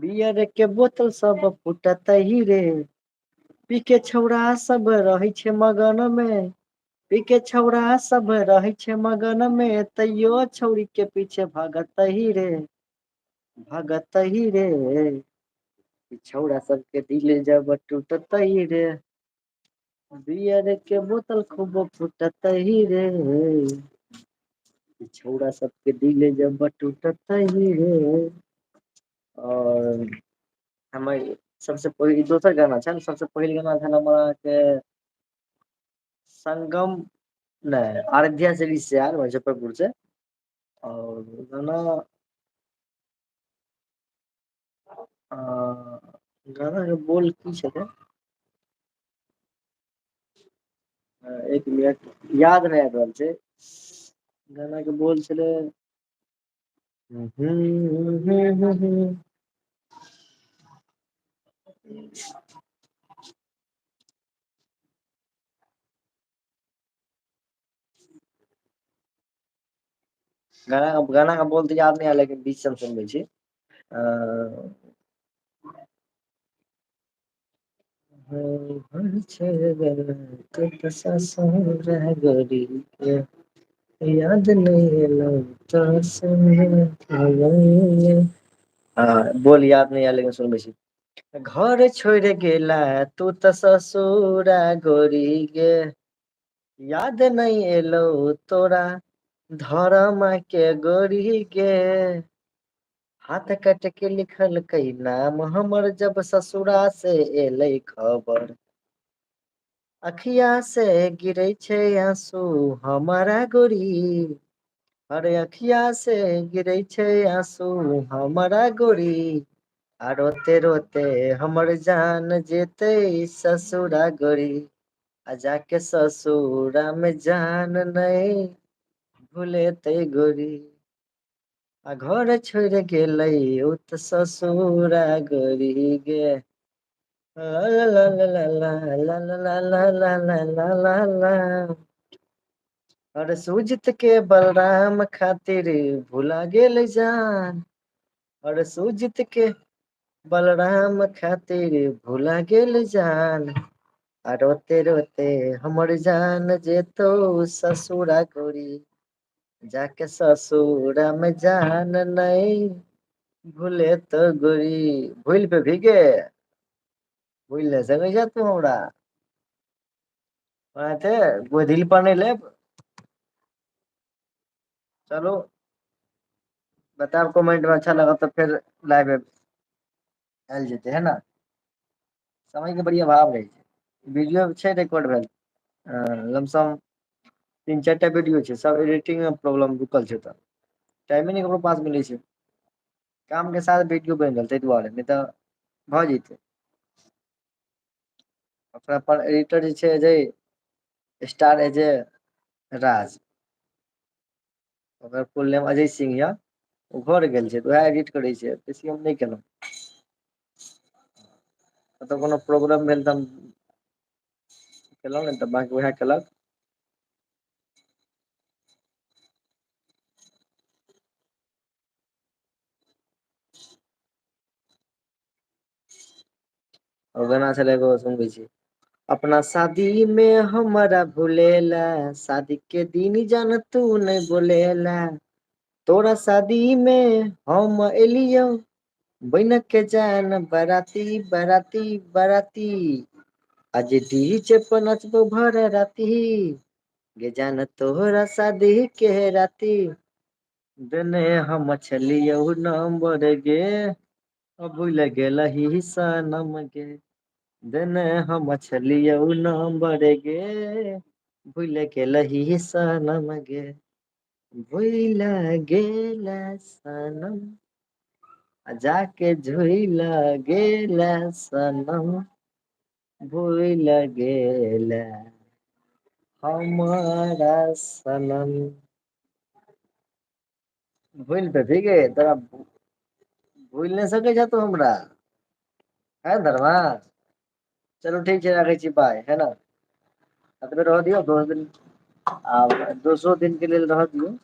Beer के बोतल सब फुटतही रे। पी के छौड़ा सब रहै छै मगन में। पी के छौड़ा सब रहै छै मगन में, तैयो छौरी के पीछे भागतही रे। भागतही रे। छौड़ा सबके दिल जब टूटतही रे। बियर के बोतल खूब फुटतही रे। छौड़ा सबके दिल जब टूटतही रे। और हमर सबसे पहिल दोसर गाना छै, सबसे पहिल गाना भेल हमर अहाँके संगम नहि अरध्या से यार मुजफ्फरपुर से। और गाना गाना के बोल की छलै। एक मिनट याद नहि आबि रहल छै। गाना के बोल छलै गाना का बोल तऽ याद नहि आया, लेकिन बीच से हम सुनबै छी। याद नहि एलो बोल याद नहि आया, लेकिन सुनबै छी। घर छोड़ गेला तू तऽ ससुरा गोरी गे। याद नहि एलौ तोरा धरम के गोरी गे। हाथ कट के लिखलकै नाम हमर, जब ससुरा से एलै खबर। अखिया से गिरै छै आंसू हमर गोरी। अरे अखिया से गिरै छै आंसू हमर गोरी। आ रोते रोते हमर जान जेतै ससुरा गोरी। आ जाके ससुरा में जान नय भूलेतै गोरी। आ घर छोड़ गेलै उ तऽ ससुरा गोरी गे। अरे सूजित के बलराम खातिर भुला गेल जान। अरे सूजित के बलराम खातिर भुला गेल जान। आ रोते रोते हमर जान जेतौ ससुरा गोरी। जाके ससुरा में जान नय भूलेतौ गोरी। भूल पेभी गे। भूल नहि सकै छ तू हमरा। ओनाहिते कोइ दिल पर नहि लेब। चलू बतायब कमेंट में अच्छा लगा तऽ फेर लाइव आयल जेतै है न। समय के बड़ी अभाव रहै छै, वीडियो छै रिकॉर्ड भेल। लमसम 3-4 टा वीडियो छै, सब एडिटिंग में प्रॉब्लम रुकल छै तऽ टाइमे नहि ककरो पास मिलै छै। काम के साथ वीडियो बनि रहल ताहि दुआरे, नहि तऽ भऽ जैतै। ओकरा पर एडिटर जे छै अजय स्टार एजय राज। ओकर फुल नेम अजय सिंह यऽ। ओ घर गेल छै तऽ उएह एडिट करै छै, बेसी हम नहि केलहुँ। कतऽ कोनो प्रोग्राम भेल तऽ हम केलहुँ, नहि तऽ बाकी उएह केलक। ओ गाना छलै एगो सुनबै छी। अपना शादी में हमरा भूलेला, शादी के दिन जान तू नहि बोलेला। तोरा शादी में हम एलियौ बैनक जान बराती बराती बराती। आज डीजे पर नचबौ भर राती। गे जान तोहरा शादी के राती देने हम छलियौ नंबर गे। भूल गेलही सनम गे। देने हम छलियौ नंबर गे। भूल गेलही सनम गे। भूल गेला सनम। आ जाके झूइल गेला सनम। भूइल गेला हमरा सनम। भूइल पेभी गे तोरा भूइल नहि सकै छ तू हमरा। है धनबा। चलू ठीक छै राखै छी बाय है न। एतबे रह दियौ दोसरो दिन के लेल रह दियौ।